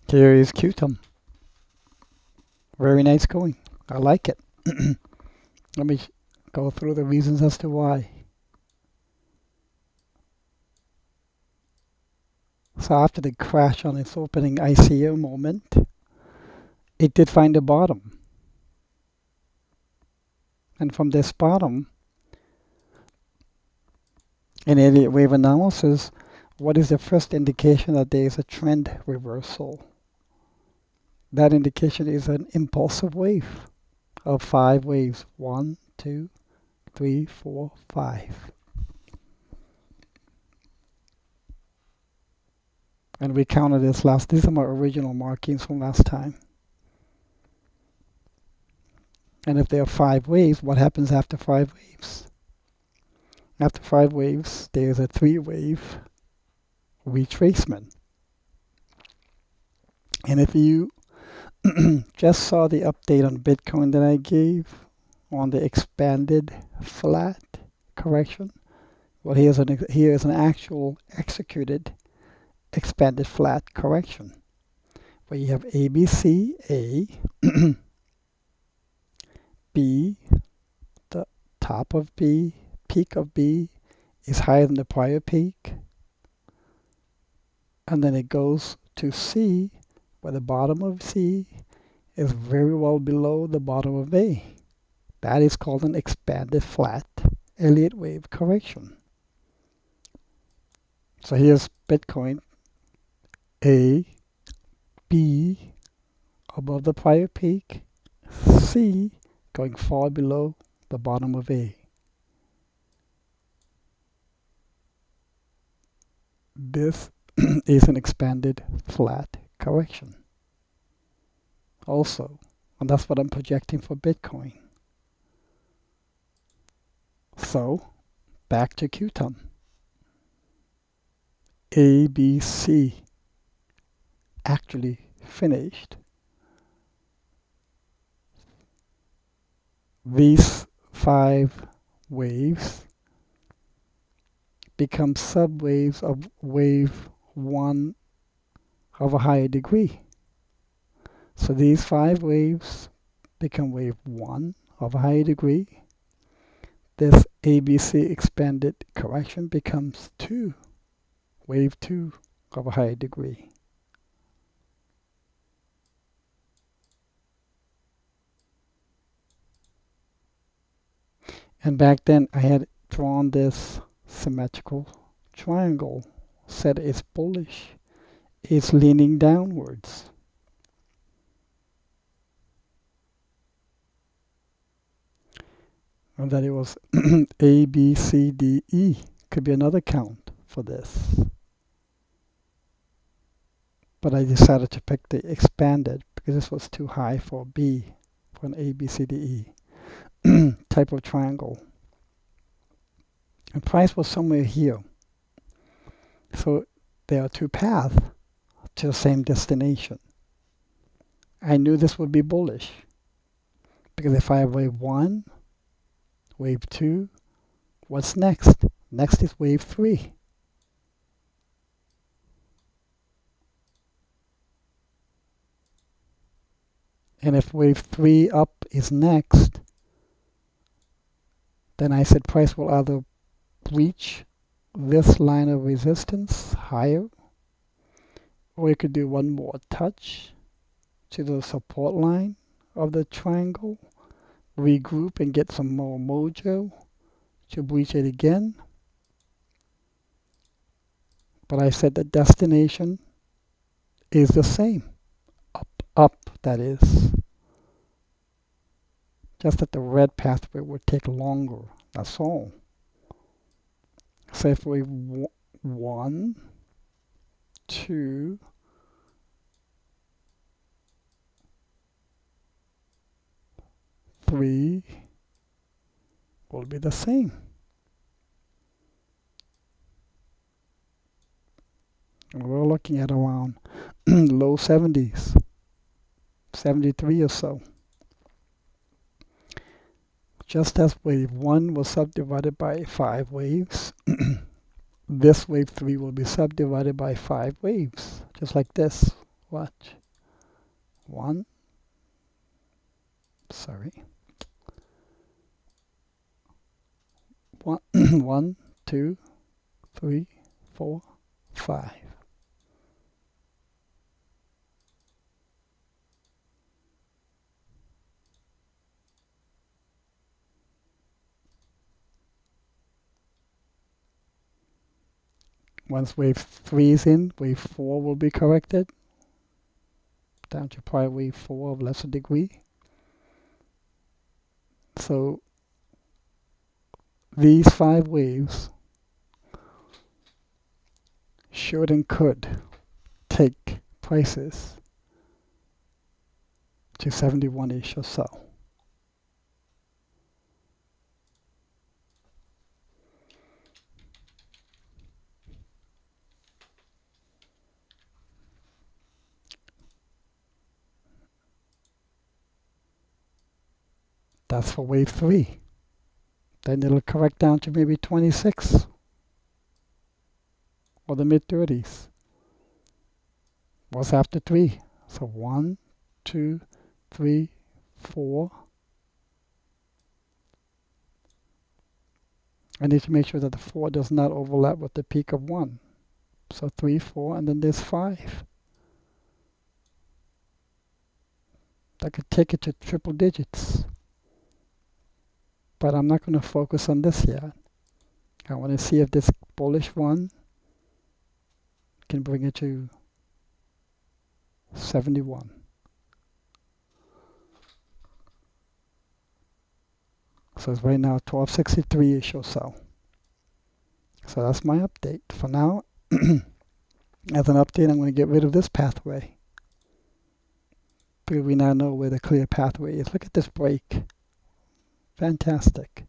Here is QTUM. Very nice going. I like it. Let me go through the reasons as to why. So after the crash on its opening ICO moment, it did find a bottom. And from this bottom, in Elliott wave analysis, what is the first indication that there is a trend reversal? That indication is an impulsive wave of 5 waves. 1, 2, 3, 4, 5. And we counted this last. These are my original markings from last time. And if there are 5 waves, what happens after 5 waves? After 5 waves, there's a 3-wave retracement. And if you just saw the update on Bitcoin that I gave on the expanded flat correction, well, here's an actual executed expanded flat correction where you have ABC, A, B, the top of B, peak of B is higher than the prior peak, and then it goes to C, where the bottom of C is very well below the bottom of A. That is called an expanded flat Elliott wave correction. So here's Bitcoin, A, B above the prior peak, C going far below the bottom of A. This is an expanded flat correction also, and that's what I'm projecting for Bitcoin. So back to QTUM. ABC actually finished. These 5 waves become subwaves of wave 1 of a higher degree. So these 5 waves become wave 1 of a higher degree. This ABC expanded correction becomes wave 2 of a higher degree. And back then I had drawn this symmetrical triangle, said it's bullish, it's leaning downwards. And that it was A, B, C, D, E. Could be another count for this. But I decided to pick the expanded because this was too high for B, for an A, B, C, D, E type of triangle. And price was somewhere here. So there are 2 paths to the same destination. I knew this would be bullish because if I have wave 1, wave 2, what's next? Next is wave 3. And if wave 3 up is next, then I said price will either breach this line of resistance higher, or it could do one more touch to the support line of the triangle, regroup and get some more mojo to breach it again. But I said the destination is the same. Up, that is. Just that the red pathway would take longer, that's all. So if we 1, 2, 3 will be the same. And we're looking at around low 70s, 73 or so. Just as wave 1 was subdivided by 5 waves, this wave 3 will be subdivided by 5 waves, just like this. Watch. 1, sorry, 1, 1, 2, 3, 4, 5. Once wave 3 is in, wave 4 will be corrected down to probably wave 4 of lesser degree. So these 5 waves should and could take prices to 71-ish or so. That's for wave 3. Then it'll correct down to maybe 26 or the mid-30s. What's after 3? So 1, 2, 3, 4. I need to make sure that the 4 does not overlap with the peak of 1. So 3, 4, and then there's 5. That could take it to triple digits. But I'm not going to focus on this yet. I want to see if this bullish one can bring it to 71. So it's right now 1263-ish or so. So that's my update. For now, as an update, I'm going to get rid of this pathway. Because we now know where the clear pathway is. Look at this break. Fantastic.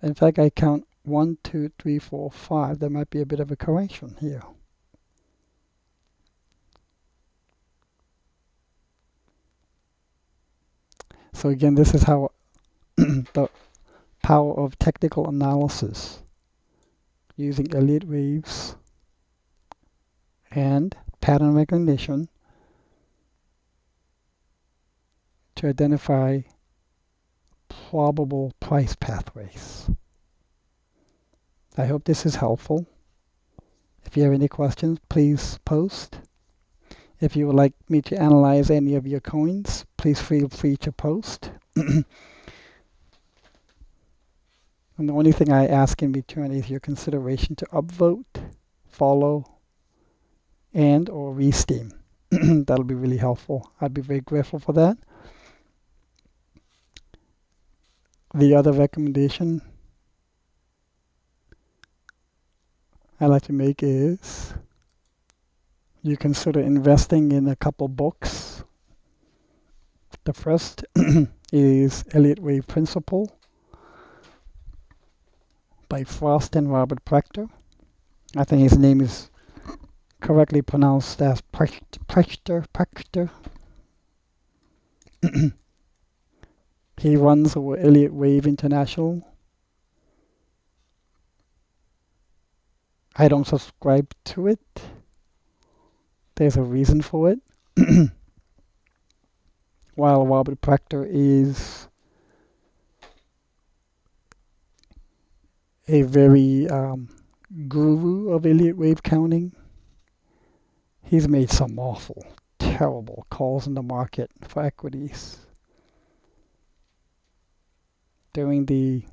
In fact, I count 1, 2, 3, 4, 5. There might be a bit of a correction here. So again, this is how the power of technical analysis using Elliott waves and pattern recognition to identify probable price pathways. I hope this is helpful. If you have any questions, please post. If you would like me to analyze any of your coins, please feel free to post. And the only thing I ask in return is your consideration to upvote, follow, and or re-steam. That'll be really helpful. I'd be very grateful for that. The other recommendation I like to make is you consider investing in a couple books. The first is Elliott Wave Principle by Frost and Robert Prechter. I think his name is correctly pronounced as Prechter. He runs over Elliott Wave International. I don't subscribe to it. There's a reason for it. While Robert Prechter is a very guru of Elliott wave counting, he's made some awful, terrible calls in the market for equities. During the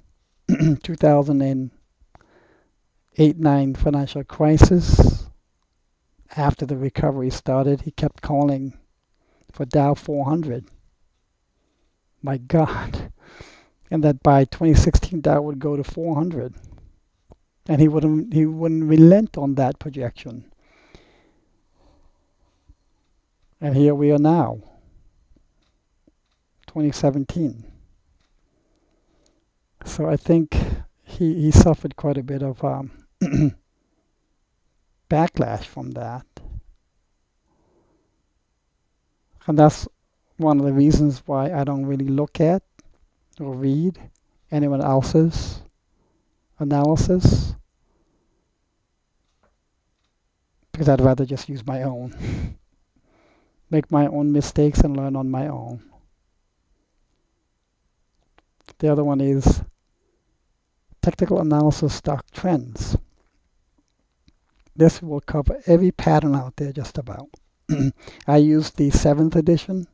2008-9 financial crisis, after the recovery started, he kept calling for Dow 400. My God. And that by 2016 Dow would go to 400. And he wouldn't relent on that projection. And here we are now, 2017. So I think he suffered quite a bit of backlash from that. And that's one of the reasons why I don't really look at or read anyone else's analysis, because I'd rather just use my own. make my own mistakes and learn on my own. The other one is Technical Analysis Stock Trends. This will cover every pattern out there just about. I used the 7th edition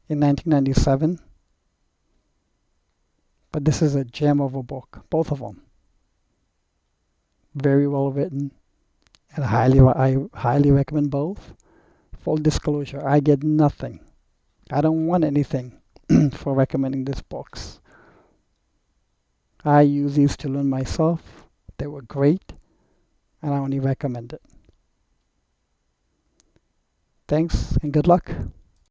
in 1997, but this is a gem of a book, both of them. Very well written, and I highly recommend both. Full disclosure, I get nothing. I don't want anything for recommending these books. I use these to learn myself. They were great, and I only recommend it. Thanks and good luck.